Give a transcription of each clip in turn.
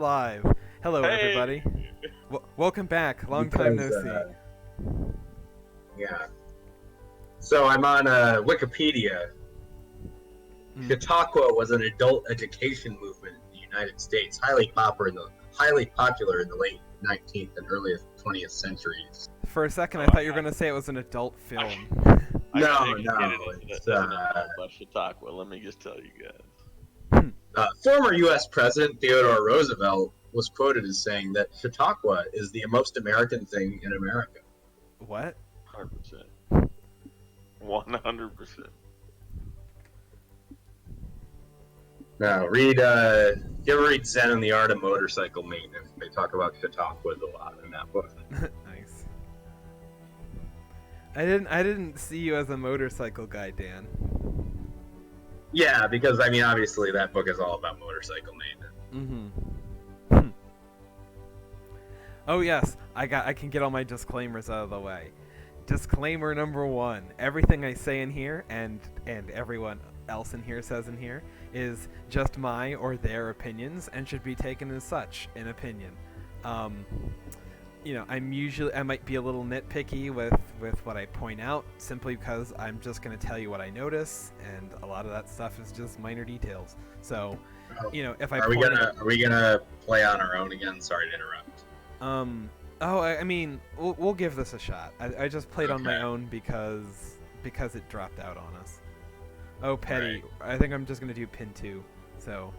Live. Hello, Hey, everybody. Welcome back. Long time no because see. yeah. So I'm on Wikipedia. Mm. Chautauqua was an adult education movement in the United States, highly popular in the late 19th and early 20th centuries. For a second, I Oh, thought you were gonna say it was an adult film. I got No, educated it's as an adult by Chautauqua. Let me just tell you guys. former U.S. President Theodore Roosevelt was quoted as saying that Chautauqua is the most American thing in America. What? 100%. 100%. Now, you ever read Zen and the Art of Motorcycle Maintenance? They talk about Chautauquas a lot in that book. Nice. I didn't see you as a motorcycle guy, Dan. Yeah, because I mean, obviously, that book is all about motorcycle maintenance. Mm-hmm. Oh yes, I can get all my disclaimers out of the way. Disclaimer number 1: everything I say in here and everyone else in here says in here is just my or their opinions and should be taken as such, an opinion. I might be a little nitpicky with what I point out simply because I'm just going to tell you what I notice, and a lot of that stuff is just minor details. So, if I are we gonna play on our own again? Sorry to interrupt. I mean, we'll give this a shot. I just played on my Okay. own because it dropped out on us. Oh, petty. Right. I think I'm just gonna do pin 2. So,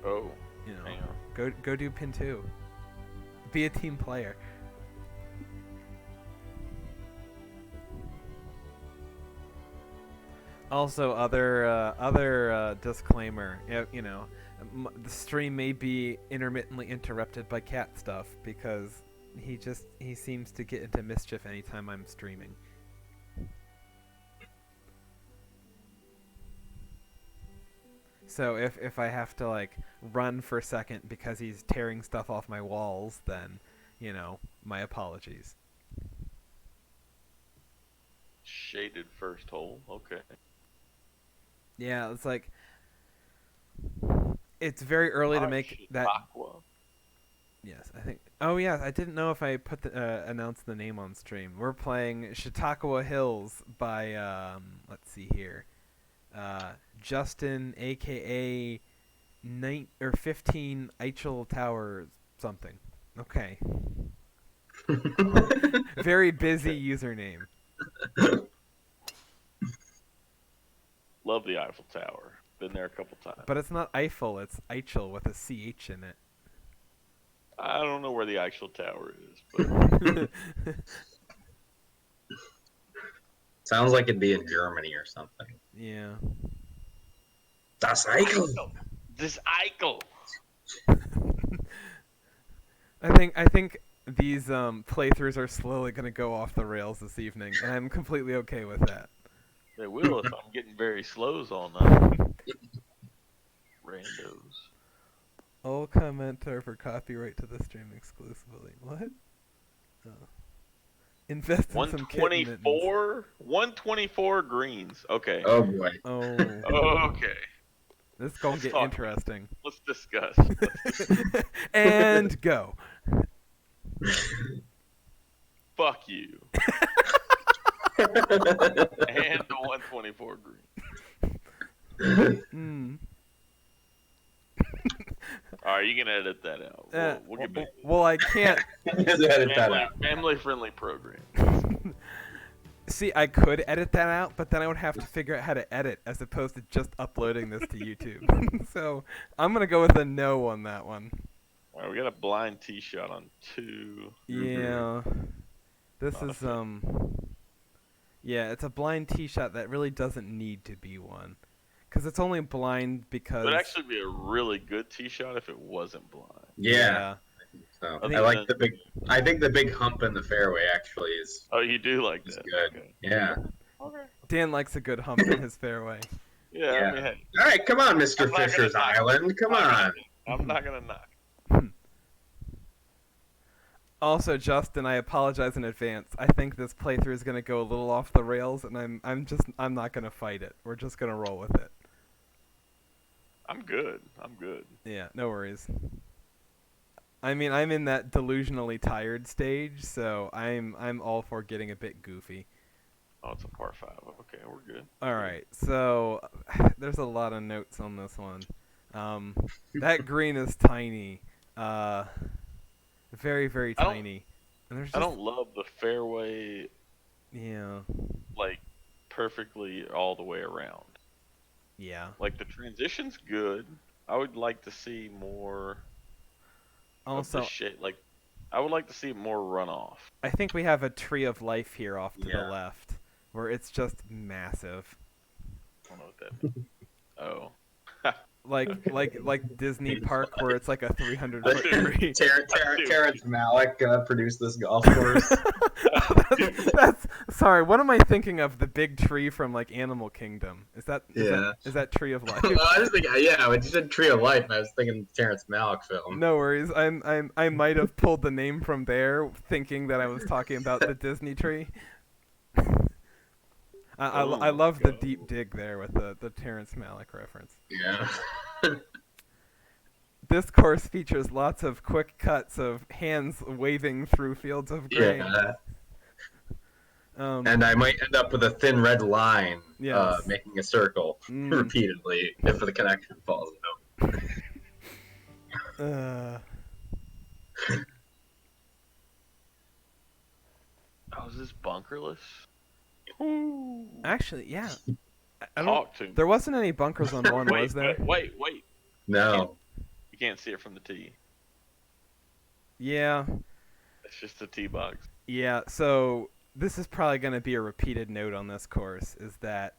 Oh, hang on. go do pin 2. Be a team player. Also, other disclaimer. The stream may be intermittently interrupted by cat stuff because he seems to get into mischief anytime I'm streaming. So if I have to like run for a second because he's tearing stuff off my walls, then my apologies. Shaded first hole. Okay. Yeah, it's like it's very early to make that. Chautauqua. Yes, I think. Oh yeah, I didn't know if I announced the name on stream. We're playing Chautauqua Hills by let's see here, Justin, aka 15 Eichel Tower something. Okay. Very busy username. Love the Eiffel Tower. Been there a couple times. But it's not Eiffel, it's Eichel with a CH in it. I don't know where the Eiffel Tower is, but Sounds like it'd be in Germany or something. Yeah. Das Eichel. This Eichel. I think these playthroughs are slowly going to go off the rails this evening, and I'm completely okay with that. They will if I'm getting very slows all night. Randos. All comment are for copyright to the stream exclusively. What? Oh. Invest in some kitten mittens. 124 greens. Okay. Oh boy. Oh. Okay. This is going to get interesting. Let's discuss. And go. Fuck you. And the 124 green. Mm. All right, you can edit that out. We'll get back. Well, I can't. Just edit that out. Family-friendly program. See, I could edit that out, but then I would have to figure out how to edit as opposed to just uploading this to YouTube. So I'm going to go with a no on that one. All right, we got a blind tee shot on 2. Yeah. This is, yeah, it's a blind tee shot that really doesn't need to be one. Because it's only blind because... It would actually be a really good tee shot if it wasn't blind. Yeah. So, I think the big hump in the fairway actually is. Oh, you do like is that? good. Okay. Yeah. Okay. Dan likes a good hump in his fairway. Yeah. Yeah. I mean, hey, All right, come on, Mr. I'm not gonna Fisher's knock. Island. Come on. I'm not gonna knock. Also, Justin, I apologize in advance. I think this playthrough is going to go a little off the rails, and I'm not going to fight it. We're just going to roll with it. I'm good. I'm good. Yeah, no worries. I mean, I'm in that delusionally tired stage, so I'm all for getting a bit goofy. Oh, it's a par 5. Okay, we're good. All right, so there's a lot of notes on this one. Um, that green is tiny, uh, very very I don't. tiny, and there's I just don't love the fairway yeah like perfectly all the way around. yeah. Like the transition's good. I would like to see more of the Also, shape. Like I would like to see more runoff. I think we have a tree of life here off to the Yeah. left, where it's just massive. I don't know what that means. Oh. Like Disney Park, where it's like a 300 Uh, foot tree. Terrence Malick produced this golf course. That's sorry. What am I thinking of? The big tree from like Animal Kingdom. Is that Yeah. is that Tree of Life? I was thinking, yeah, when you said Tree of Life, I was thinking Terrence Malick film. No worries. I might have pulled the name from there, thinking that I was talking about the Disney tree. I love the deep dig there with the Terrence Malick reference. Yeah. This course features lots of quick cuts of hands waving through fields of grain. Yeah. Um, And I might end up with a thin red line Yes. making a circle repeatedly if the connection falls out. uh, Oh, is this bunkerless? actually, yeah. I don't. Talk to me. There wasn't any bunkers on one, Wait, was there? wait. No. You can't see it from the tee. Yeah. It's just a tee box. Yeah. So this is probably going to be a repeated note on this course: is that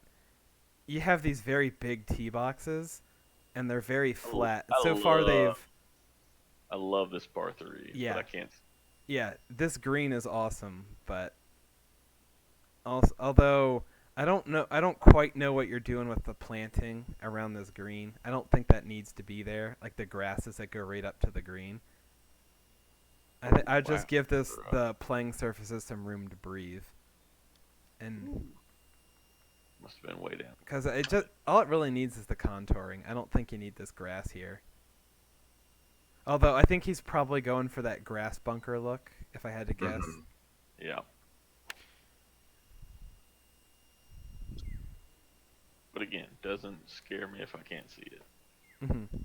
you have these very big tee boxes, and they're very flat. So far, I love this par 3. Yeah. But I can't. Yeah, this green is awesome, but also, although I don't quite know what you're doing with the planting around this green. I don't think that needs to be there, like the grasses that go right up to the green. I'd just give the playing surfaces some room to breathe, and Must have been way down. because all it really needs is the contouring. I don't think you need this grass here. Although I think he's probably going for that grass bunker look, if I had to guess. Mhm. Yeah. But again, doesn't scare me if I can't see it. Mm-hmm.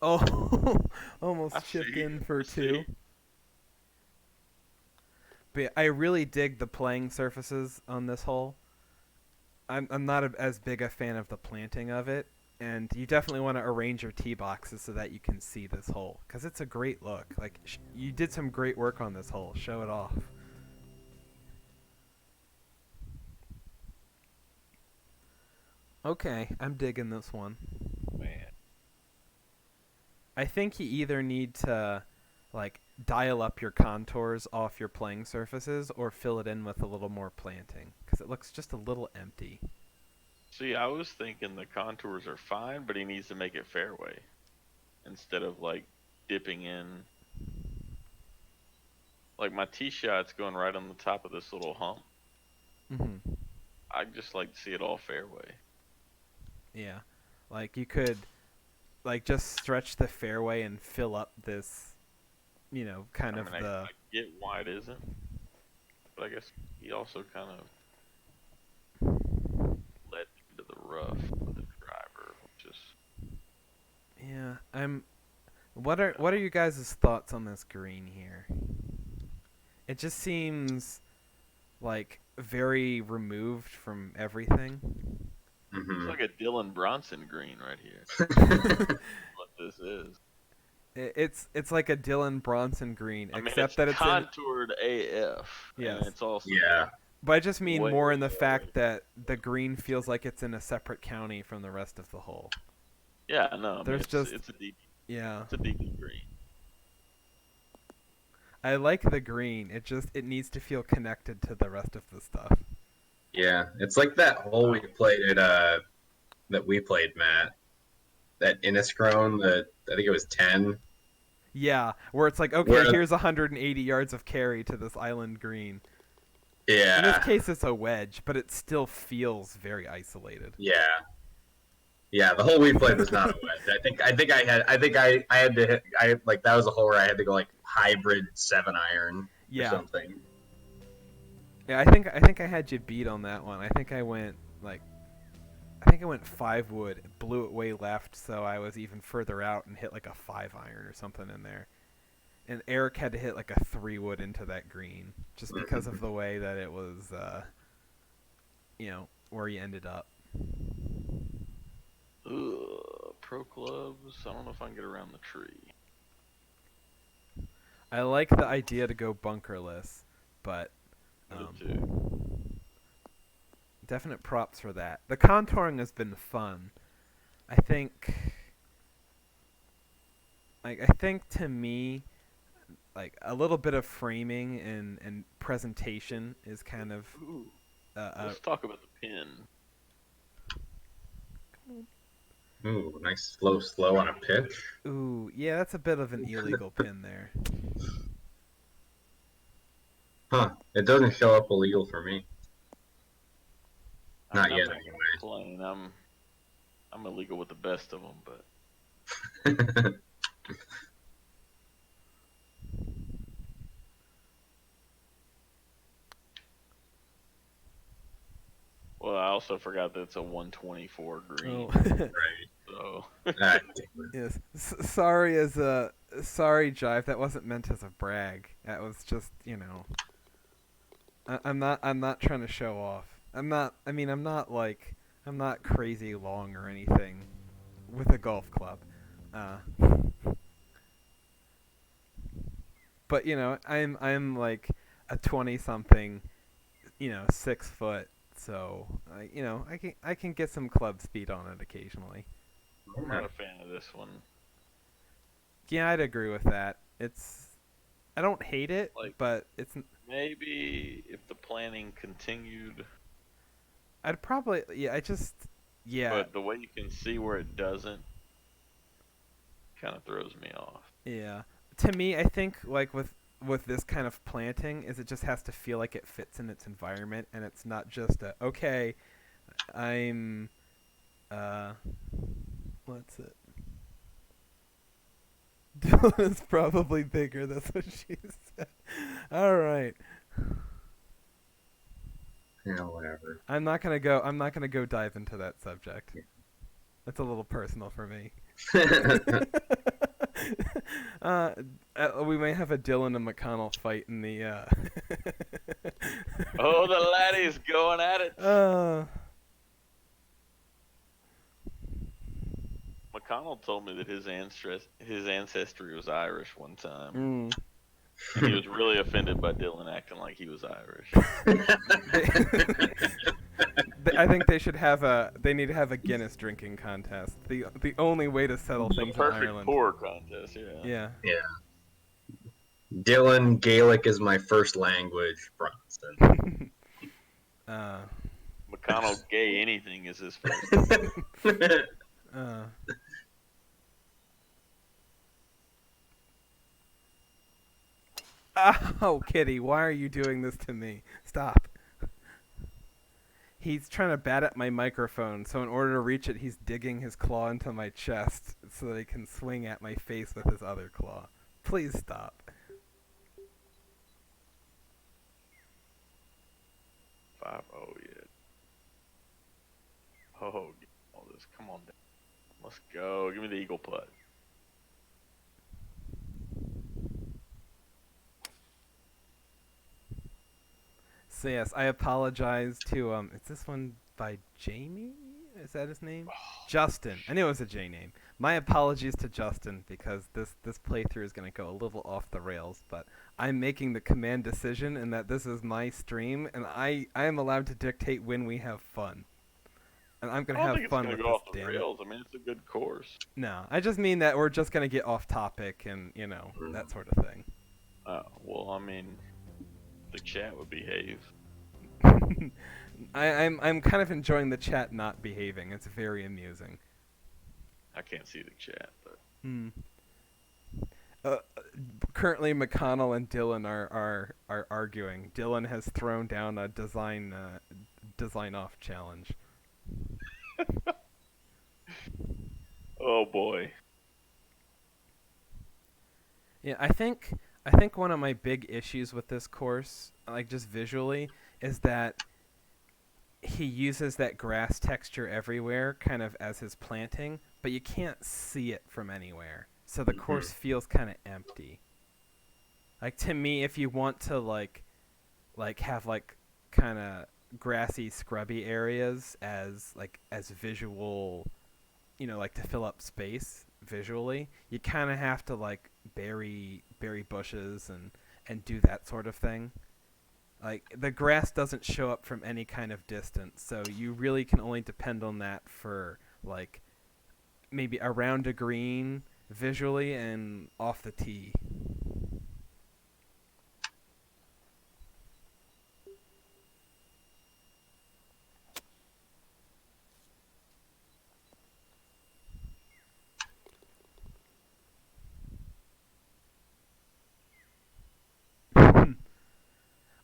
Oh, almost I chipped see. in for I two. see. But yeah, I really dig the playing surfaces on this hole. I'm not as big a fan of the planting of it, and you definitely want to arrange your tee boxes so that you can see this hole, because it's a great look. Like you did some great work on this hole. Show it off. Okay, I'm digging this one. Man. I think you either need to like dial up your contours off your playing surfaces or fill it in with a little more planting, because it looks just a little empty. See, I was thinking the contours are fine, but he needs to make it fairway instead of like dipping in. Like my tee shot's going right on the top of this little hump. Mm-hmm. I'd just like to see it all fairway. Yeah, like you could like just stretch the fairway and fill up this, kind I of mean, the. I get why it isn't, but I guess he also kind of led into the rough with the driver, which is Yeah, What are you guys' thoughts on this green here? It just seems like very removed from everything. it's Mhm. like a Dylan Bronson green right here. What this is. It's like a Dylan Bronson green, I mean, except it's that it's in. contoured AF. Yes. And it's also Yeah. But I just mean way more in the away. fact that the green feels like it's in a separate county from the rest of the hole. Yeah, no. I mean, There's just- it's a DB. Yeah, It's a DB green. I like the green. It needs to feel connected to the rest of the stuff. Yeah. It's like that hole we played at that we played, Matt. That Inniscrone, I think it was 10. Yeah, where it's like, okay, Where- here's 180 yards of carry to this island green. In this Yeah. case, it's a wedge, but it still feels very isolated. Yeah. Yeah, the hole we played was not a wedge. I had to hit, that was a hole where I had to go like hybrid 7-iron or Yeah. something. Yeah, I think I had you beat on that one. I think I went 5 wood, blew it way left, so I was even further out and hit like a 5-iron or something in there. And Eric had to hit like a 3 wood into that green, just because of the way that it was, where he ended up. Ugh, pro clubs. I don't know if I can get around the tree. I like the idea to go bunkerless, but Me too. definite props for that. The contouring has been fun. I think to me, like a little bit of framing and presentation is kind of Ooh, let's talk about the pin. Ooh, nice slow on a pitch. ooh, yeah, that's a bit of an illegal pin there. Huh. It doesn't show up illegal for me. Not I'm yet, not anyway. playing. I'm illegal with the best of them, but well, I also forgot that it's a 124 green. Oh. Right. So Ah, damn it. Yes. Sorry, Jive. That wasn't meant as a brag. That was just, I'm not trying to show off. I'm not crazy long or anything with a golf club. But I'm like a 20-something, 6 foot. So I can get some club speed on it occasionally. I'm not a fan of this one. Yeah, I'd agree with that. I don't hate it, but it's. Maybe if the planning continued. I'd probably yeah. But the way you can see where it doesn't kind of throws me off. Yeah. To me, I think like with this kind of planting is it just has to feel like it fits in its environment and it's not just okay, I'm what's it? Dylan's probably bigger, that's what she said. Alright. Yeah, whatever. I'm not gonna go dive into that subject. That's a little personal for me. We may have a Dylan and McConnell fight in the Oh, the laddie's going at it. McConnell told me that his ancestry was Irish one time. And he was really offended by Dylan acting like he was Irish. I think they need to have a Guinness drinking contest. The only way to settle things in Perfect Ireland. pour contest, yeah. Yeah. Dylan, Gaelic is my first language. Bronson. McConnell, gay anything is his first. Oh, Kitty, why are you doing this to me? Stop. He's trying to bat at my microphone, so in order to reach it, he's digging his claw into my chest so that he can swing at my face with his other claw. Please stop. 5-0 yet. Oh, get all this. Come on down. Let's go. Give me the eagle putt. So yes, I apologize to is this one by Jamie? Is that his name? Justin. I knew it was a J name. My apologies to Justin because this playthrough is going to go a little off the rails, but I'm making the command decision and that this is my stream and I am allowed to dictate when we have fun. And I'm going to have fun with this. Go off the rails. I mean, it's a good course. No, I just mean that we're just going to get off topic and, that sort of thing. Oh, well, I mean, the chat would behave. I'm kind of enjoying the chat not behaving. It's very amusing. I can't see the chat, but Uh, Currently, McConnell and Dylan are arguing. Dylan has thrown down a design off challenge. Oh boy. Yeah, I think one of my big issues with this course, like just visually, is that he uses that grass texture everywhere kind of as his planting, but you can't see it from anywhere. So the course feels kind of empty. Like to me, if you want to have like kind of grassy scrubby areas as visual, like to fill up space visually, you kind of have to like bury bushes and do that sort of thing. Like the grass doesn't show up from any kind of distance, so you really can only depend on that for like maybe around a green visually and off the tee.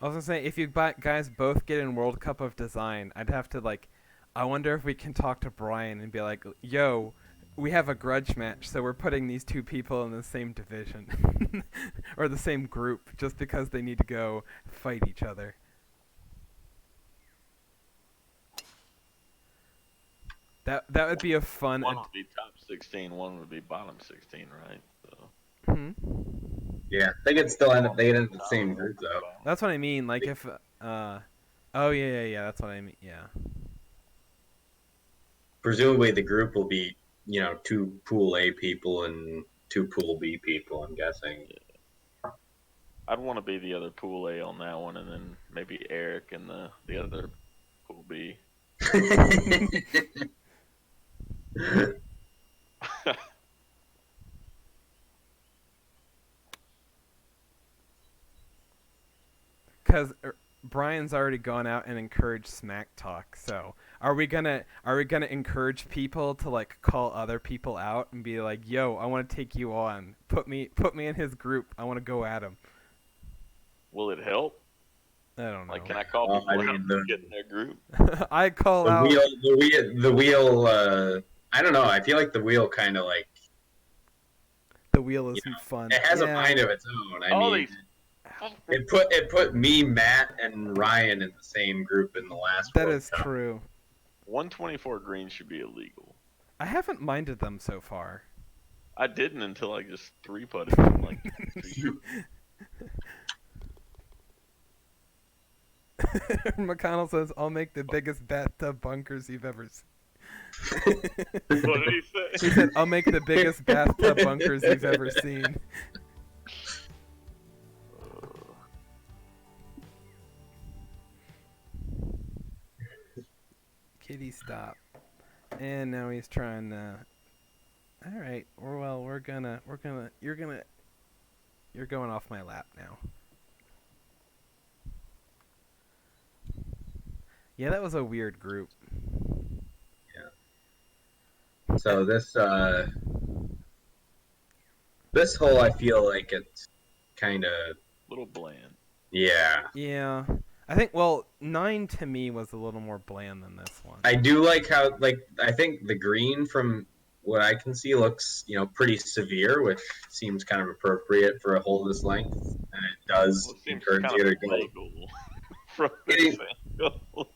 I was gonna say, if you guys both get in World Cup of Design, I'd have to like, I wonder if we can talk to Brian and be like, yo, we have a grudge match, so we're putting these two people in the same division or the same group just because they need to go fight each other. That would be a fun. One would be top 16, one would be bottom 16, right? So. Hmm? Yeah, they could still end up. They end up in the same group though. That's what I mean. Like if, oh yeah. That's what I mean. Yeah. Presumably, the group will be, two Pool A people and two Pool B people. I'm guessing. I'd want to be the other pool A on that one, and then maybe Eric and the other pool B. Because Brian's already gone out and encouraged smack talk. So are we gonna encourage people to like call other people out and be like, "Yo, I want to take you on. Put me in his group. I want to go at him." Will it help? I don't know. Like, can I call people out to get in their group? I call the out wheel. The wheel. I don't know. I feel like the wheel kind of like the wheel isn't fun. it has a Yeah. mind of its own. I mean, it put me, Matt, and Ryan in the same group in the last. That World is Cup. true. 124 greens should be illegal. I haven't minded them so far. I didn't until I just three putted them like. McConnell says, "I'll make the biggest bathtub bunkers you've ever seen." What did he say? He said, "I'll make the biggest bathtub bunkers you've ever seen." Kitty, stop. And now he's trying to. All right. Well, we're gonna. You're going off my lap now. Yeah, that was a weird group. So this hole, I feel like it's kind of Little bland. yeah. Yeah. I think, well, 9 to me was a little more bland than this one. I do like how I think the green from what I can see looks pretty severe, which seems kind of appropriate for a hole this length, and it does encourage you to go. From this angle.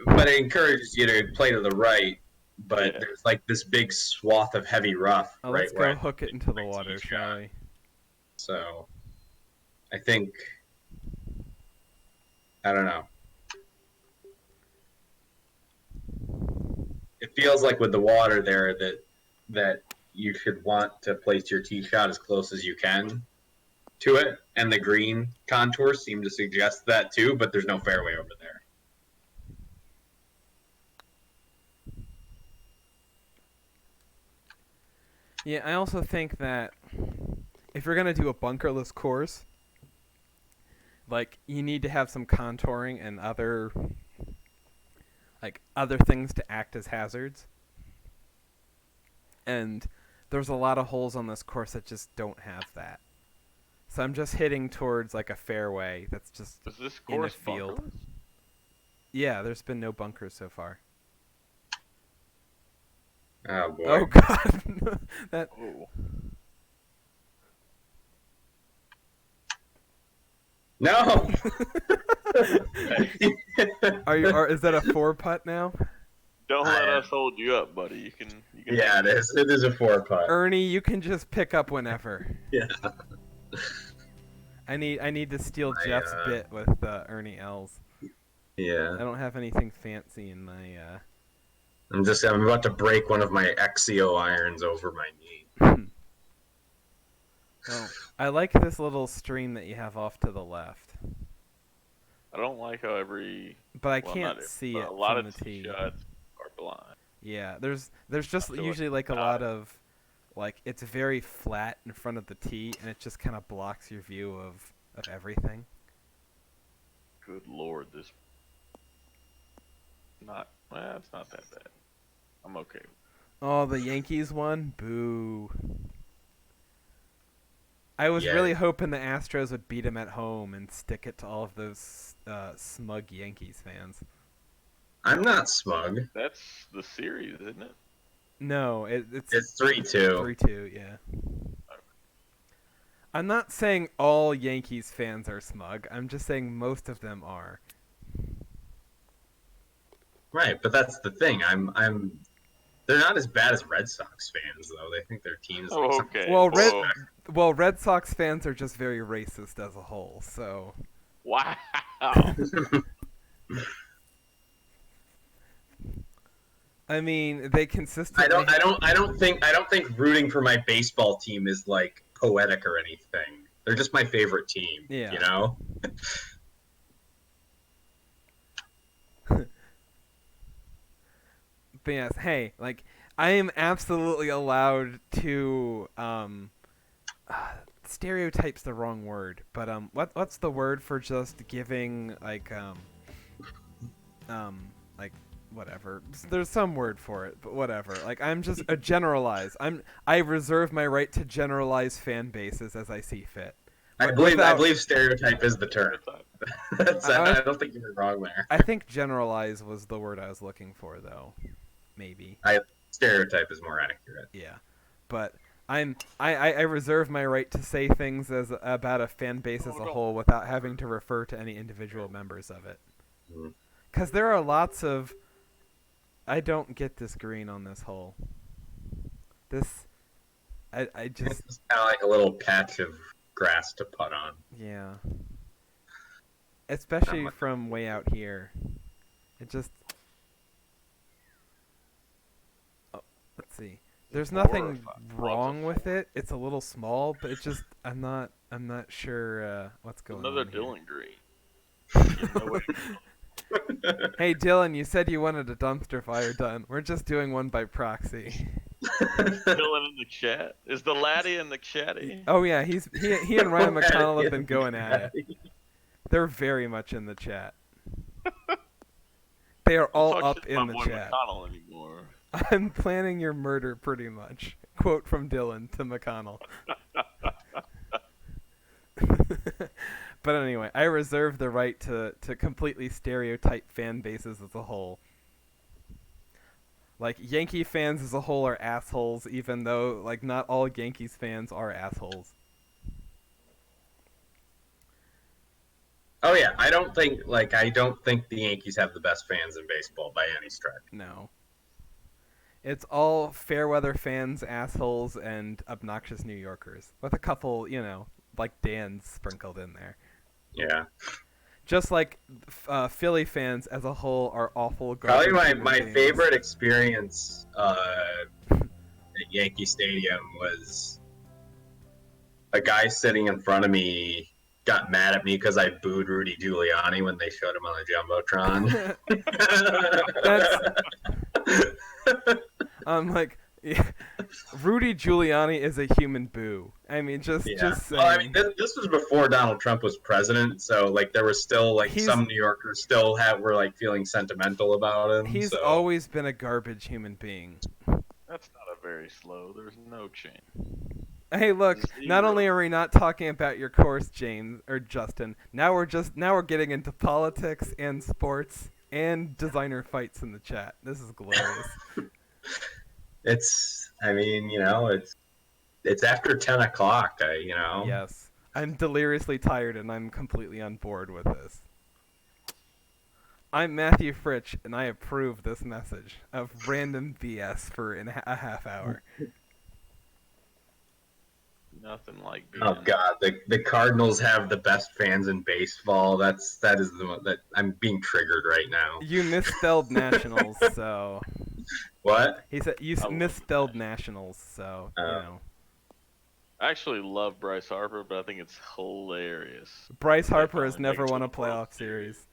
But it encourages you to play to the right. But there's like this big swath of heavy rough. Let's go hook it into the water, shall we? So, I think, I don't know. It feels like with the water there that you should want to place your tee shot as close as you can to it, and the green contours seem to suggest that too, but there's no fairway over there. Yeah, I also think that if you're going to do a bunkerless course, like, you need to have some contouring and other things to act as hazards. And there's a lot of holes on this course that just don't have that. So I'm just hitting towards like a fairway that's just Is this in a course field. bunkerless? Yeah, there's been no bunkers so far. Oh boy. Oh god. That Oh. No. is that a 4-putt now? Don't let us hold you up, buddy. You can. Yeah, it is. It is a 4-putt. Ernie, you can just pick up whenever. Yeah. I need to steal Jeff's bit with Ernie L's. Yeah. I don't have anything fancy in my I'm about to break one of my Exio irons over my knee. Oh, I like this little stream that you have off to the left. I don't like how But I well, can't not see but it a lot from of the tee. shots are blind. Yeah, there's just I feel usually like like a lot of it's very flat in front of the tee and it just kind of blocks your view of everything. Good lord, this it's not that bad. I'm okay. Oh, the Yankees won? Boo. I was Yeah. really hoping the Astros would beat them at home and stick it to all of those smug Yankees fans. I'm not smug. That's the series, isn't it? No, it's It's 3-2. 3-2, yeah. I'm not saying all Yankees fans are smug. I'm just saying most of them are. Right, but that's the thing. They're not as bad as Red Sox fans though. They think their team's like Oh, something- okay. Well, Red Sox fans are just very racist as a whole. So Wow. I mean, they consistently. I don't think rooting for my baseball team is like poetic or anything. They're just my favorite team. Yeah. You know? But yes, hey, like I am absolutely allowed to stereotype's the wrong word, but what's the word for just giving like whatever. There's some word for it, but whatever. Like I'm just a generalize. I reserve my right to generalize fan bases as I see fit. I believe stereotype is the term. I don't think you're wrong there. I think generalize was the word I was looking for, though. Maybe. Stereotype is more accurate. Yeah, but I reserve my right to say things about a fan base as a whole without having to refer to any individual members of it. Because there are lots of. I don't get this green on this hole. I just. It's kind of like a little patch of grass to putt on. Yeah. Especially from way out here. It just. Oh, let's see. There's nothing wrong with it. It's a little small, but it's just I'm not sure what's going Another on. Another Dylan Green. Hey Dylan, you said you wanted a dumpster fire done. We're just doing one by proxy. Dylan in the chat. Is the laddie in the chatty? Oh yeah, he and Ryan McConnell have been going at it. They're very much in the chat. They are all up in the chat. McConnell anymore. I'm planning your murder, pretty much. Quote from Dylan to McConnell. But anyway, I reserve the right to completely stereotype fan bases as a whole. Like, Yankee fans as a whole are assholes, even though, like, not all Yankees fans are assholes. Oh yeah, I don't think the Yankees have the best fans in baseball by any stretch. No. It's all fair weather fans, assholes, and obnoxious New Yorkers. With a couple, like Dan sprinkled in there. Yeah. Just like Philly fans as a whole are awful. Probably my favorite experience at Yankee Stadium was a guy sitting in front of me got mad at me because I booed Rudy Giuliani when they showed him on the Jumbotron. I'm like, yeah, Rudy Giuliani is a human boo. I mean, just saying. Well, I mean, this was before Donald Trump was president, so like there was still like some New Yorkers still were like feeling sentimental about him. He's always been a garbage human being. That's not a very very slow. There's no chance. Hey, look! Not only are we not talking about your course, James or Justin, now we're getting into politics and sports and designer fights in the chat. This is glorious. I mean, it's after 10 o'clock. Yes, I'm deliriously tired, and I'm completely on board with this. I'm Matthew Fritsch, and I approve this message of random BS for a half hour. Nothing like being... Oh God, the Cardinals have the best fans in baseball. That is the one that I'm being triggered right now. You misspelled Nationals, so. What? He said you misspelled Nationals, so you know. I actually love Bryce Harper, but I think it's hilarious. Bryce Harper has never won a playoff series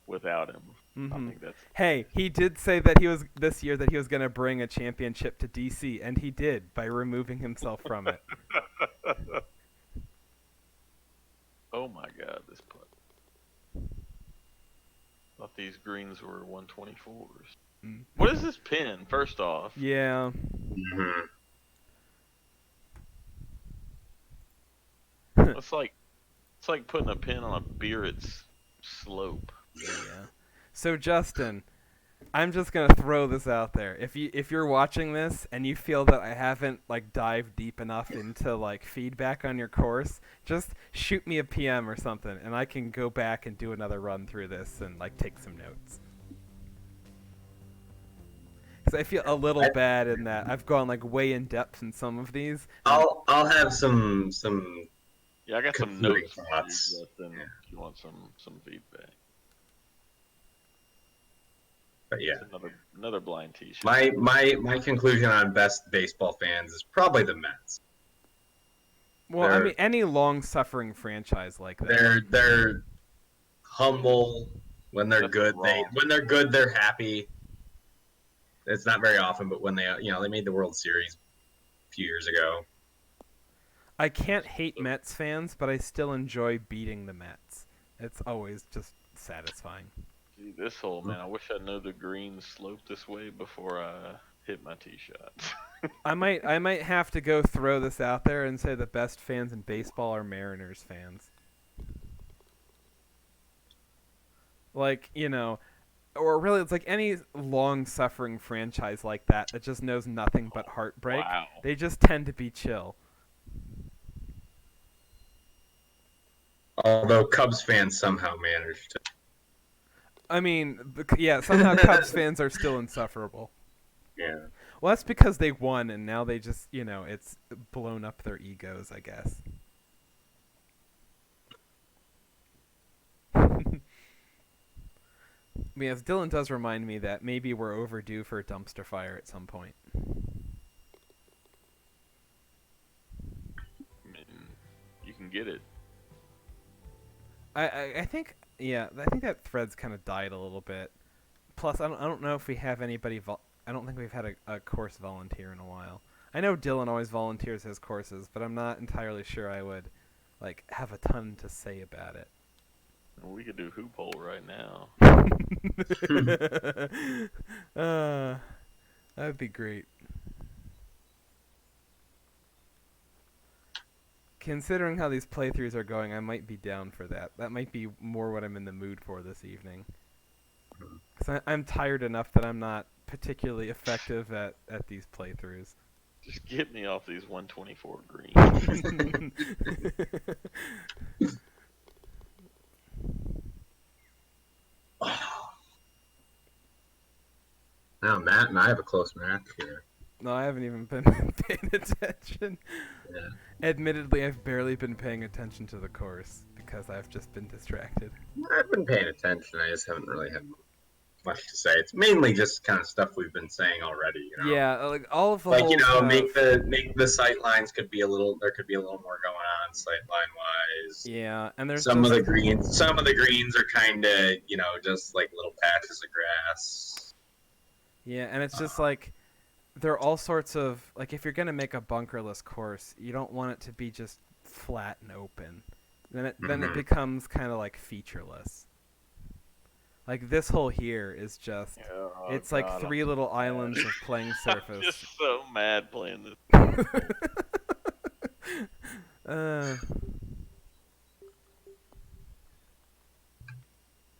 without him. Mm-hmm. I think that's... Hey, he did say that he was going to bring a championship to DC, and he did by removing himself from it. Oh my God, this putt! Thought these greens were 124s. Mm. What is this pin? First off, Yeah. Mm-hmm. it's like putting a pin on a Beerit's slope. Yeah. So Justin, I'm just gonna throw this out there. If you're watching this and you feel that I haven't dived deep enough into feedback on your course, just shoot me a PM or something, and I can go back and do another run through this and take some notes. Because I feel a little bad in that I've gone way in depth in some of these. I'll have some. Yeah, I got some notes for you, Justin. Yeah. If you want some feedback. But yeah, another blind T-shirt. My conclusion on best baseball fans is probably the Mets. Well, I mean, any long-suffering franchise like that. They're humble when they're good. Wrong. When they're good, they're happy. It's not very often, but when they made the World Series a few years ago. I can't hate Mets fans, but I still enjoy beating the Mets. It's always just satisfying. Gee, this hole, man, I wish I knew the green sloped this way before I hit my tee shot. I might have to go throw this out there and say the best fans in baseball are Mariners fans. Or really, it's any long-suffering franchise like that just knows nothing but heartbreak. Wow. They just tend to be chill. Although Cubs fans somehow managed to. I mean, yeah, somehow Cubs fans are still insufferable. Yeah. Well, that's because they won, and now they just, it's blown up their egos, I guess. Yes, Dylan does remind me that maybe we're overdue for a dumpster fire at some point. I mean, you can get it. I think, yeah, I think that thread's kind of died a little bit. Plus, I don't know if we have anybody. I don't think we've had a course volunteer in a while. I know Dylan always volunteers his courses, but I'm not entirely sure I would have a ton to say about it. We could do hoop hole right now. That would be great. Considering how these playthroughs are going, I might be down for that. That might be more what I'm in the mood for this evening. Because I'm tired enough that I'm not particularly effective at these playthroughs. Just get me off these 124 greens. Now Matt and I have a close match here. No, I haven't even been paying attention. Yeah. Admittedly, I've barely been paying attention to the course because I've just been distracted. I've been paying attention. I just haven't really had much to say. It's mainly just kind of stuff we've been saying already. Yeah, all of the make the sight lines could be a little. There could be a little more going on sight line wise. Yeah, and there's some of the greens. Some of the greens are kind of just like little patches of grass. Yeah, and it's just there are all sorts of if you're gonna make a bunkerless course, you don't want it to be just flat and open. Then it becomes kind of featureless. Like this hole here is just, Oh, it's like God, 3 little islands of playing I'm surface. just so mad playing this. uh,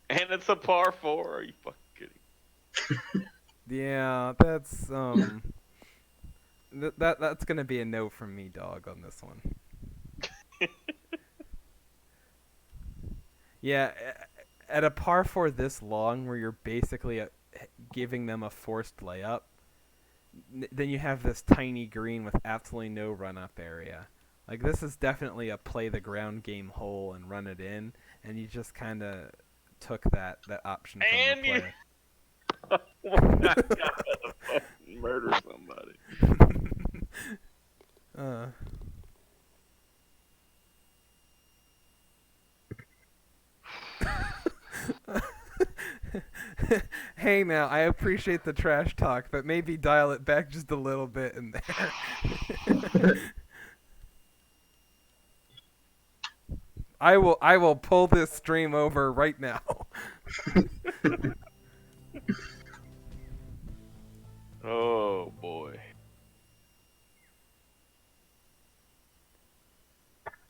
And it's a par 4. Are you fucking kidding? yeah, that's that's gonna be a no from me, dog, on this one. Yeah, at a par 4 this long, where you're basically giving them a forced layup, then you have this tiny green with absolutely no run-up area. Like, this is definitely a play the ground game hole and run it in, and you just kind of took that option from And the you player. I gotta fucking murder somebody. uh. Hey, now, I appreciate the trash talk, but maybe dial it back just a little bit in there. I will pull this stream over right now. Oh boy.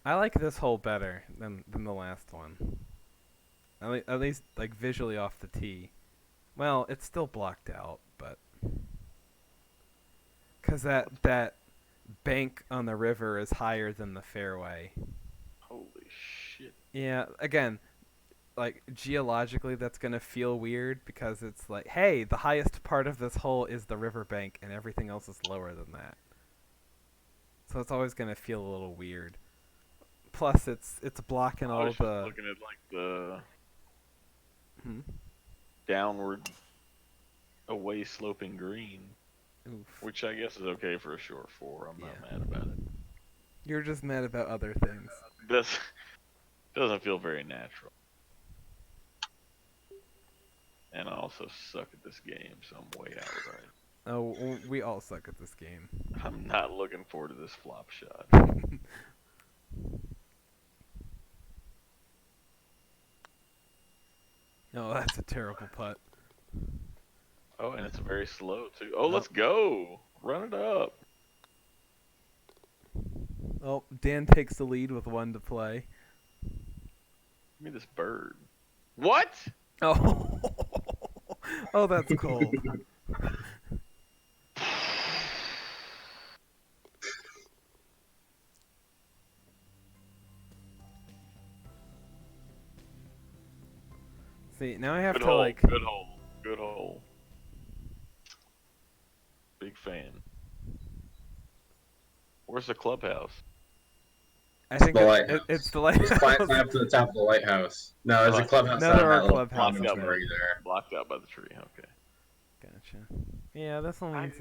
I like this hole better than the last one. At least like visually off the tee. Well, it's still blocked out, but cuz that bank on the river is higher than the fairway. Holy shit. Yeah, again, like geologically that's going to feel weird because it's like, hey, the highest part of this hole is the riverbank and everything else is lower than that. So it's always going to feel a little weird. Plus it's blocking I all was just the looking at like the hmm? downward away sloping green, Oof. which I guess is okay for a short 4. I'm not Yeah. mad about it. You're just mad about other things. This doesn't feel very natural. And I also suck at this game, so I'm way out right. Oh, we all suck at this game. I'm not looking forward to this flop shot. Oh, that's a terrible putt. Oh, and it's very slow too. Oh, let's go. Run it up. Oh, Dan takes the lead with 1 to play. Give me this bird. What? Oh, oh, that's cold. See, now I have Good to hole. like. Good hole. Good hole. Big fan. Where's the clubhouse? I think the it's the Just climb lighthouse. up to the top of the lighthouse. No, there's a Right. clubhouse No, on there are that little clubhouses promontory there. Blocked out by the tree. Okay. Gotcha. Yeah, this one's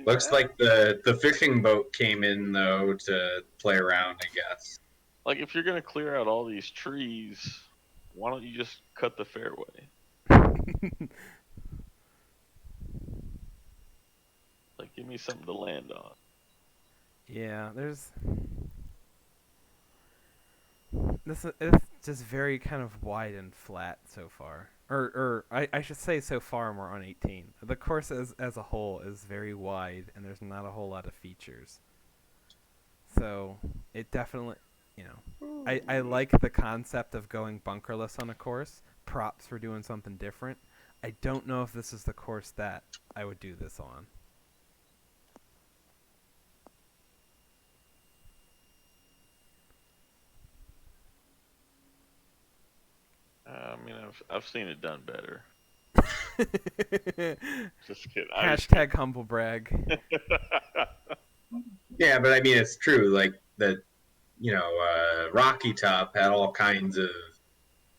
Looks like the fishing boat came in though to play around, I guess. Like if you're gonna clear out all these trees, why don't you just cut the fairway? Like give me something to land on. Yeah, there's it's just very kind of wide and flat so far. Or I should say so far we're on 18. The course as a whole is very wide and there's not a whole lot of features. So it definitely, you know, I like the concept of going bunkerless on a course. Props for doing something different. I don't know if this is the course that I would do this on. I mean, I've seen it done better. Just kidding. Hashtag humble brag. Yeah, but I mean it's true. Like Rocky Top had all kinds of,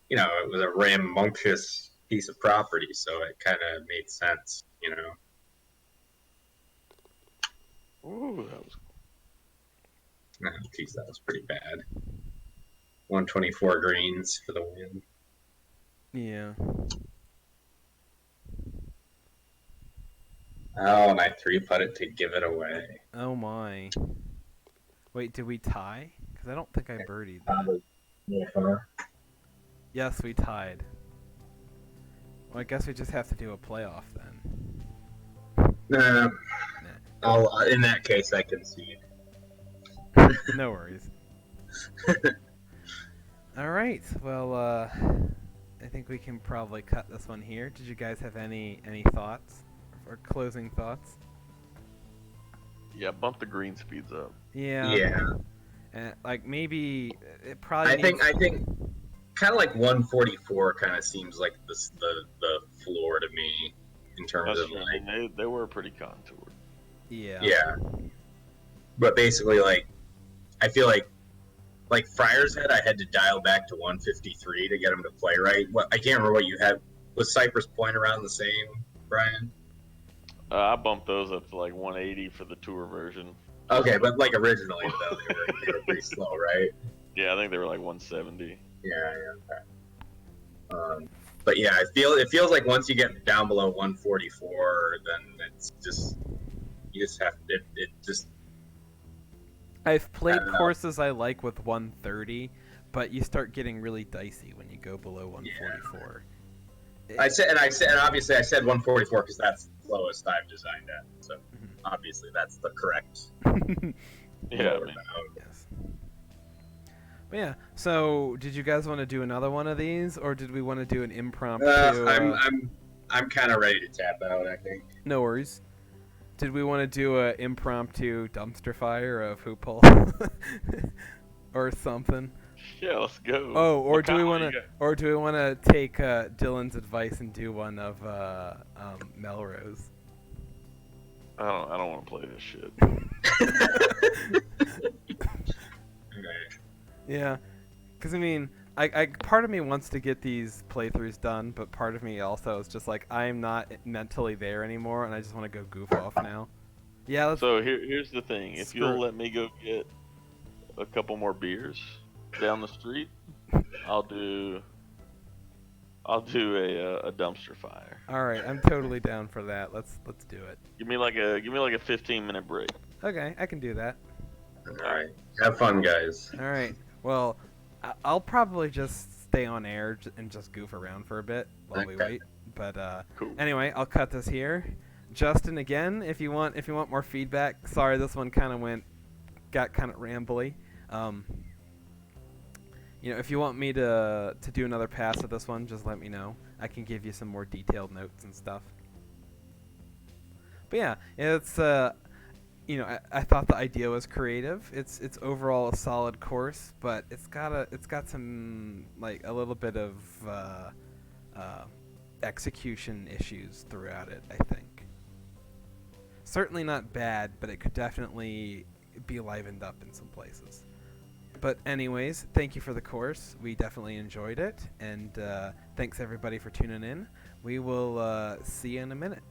it was a rambunctious piece of property, so it kind of made sense, Ooh, that was. Oh, geez, that was pretty bad. 124 greens for the win. Yeah. Oh, and I 3-putted to give it away. Oh my. Wait, did we tie? Because I don't think I birdied that. Yeah. Yes, we tied. Well, I guess we just have to do a playoff then. Nah, Nah. in that case, I concede. No worries. All right. Well, I think we can probably cut this one here. Did you guys have any thoughts or closing thoughts? Yeah, bump the green speeds up. Yeah. Like maybe it probably. I think kind of like 144 kind of seems like the floor to me in terms That's of true. like I mean, they were pretty contoured. yeah. But basically, like I feel like Friar's Head, I had to dial back to 153 to get him to play right. What I can't remember what you had. Was Cypress Point around the same, Brian? I bumped those up to like 180 for the tour version. Okay, but like originally though, they were pretty slow, right? Yeah, I think they were like 170. Yeah. Okay. But yeah, it feels like once you get down below 144, then it's just you just have it just. I've played courses I like with 130, but you start getting really dicey when you go below 144. Yeah. I said obviously I said 144 because that's the lowest I've designed at. So obviously that's the correct. Yeah. Yes. But yeah. So did you guys want to do another one of these, or did we want to do an impromptu? I'm kind of ready to tap out. I think. No worries. Did we want to do a impromptu dumpster fire of hoop hole or something? Yeah, let's go. Oh, or do we want to take Dylan's advice and do one of Melrose? I don't want to play this shit. Yeah, because I mean, I part of me wants to get these playthroughs done, but part of me also is just like I'm not mentally there anymore, and I just want to go goof off now. Yeah. So here's the thing: if you'll let me go get a couple more beers down the street, I'll do a dumpster fire. All right, I'm totally down for that. Let's do it. Give me like a 15-minute break. Okay, I can do that. All right, have fun, guys. All right. Well, I'll probably just stay on air and just goof around for a bit while we wait. But cool. Anyway, I'll cut this here. Justin, again, if you want more feedback. Sorry, this one got kind of rambly. If you want me to do another pass of this one, just let me know. I can give you some more detailed notes and stuff. But yeah, it's I thought the idea was creative. It's overall a solid course, but it's got some like a little bit of execution issues throughout it, I think. Certainly not bad, but it could definitely be livened up in some places. But anyways, thank you for the course. We definitely enjoyed it, and thanks everybody for tuning in. We will see you in a minute.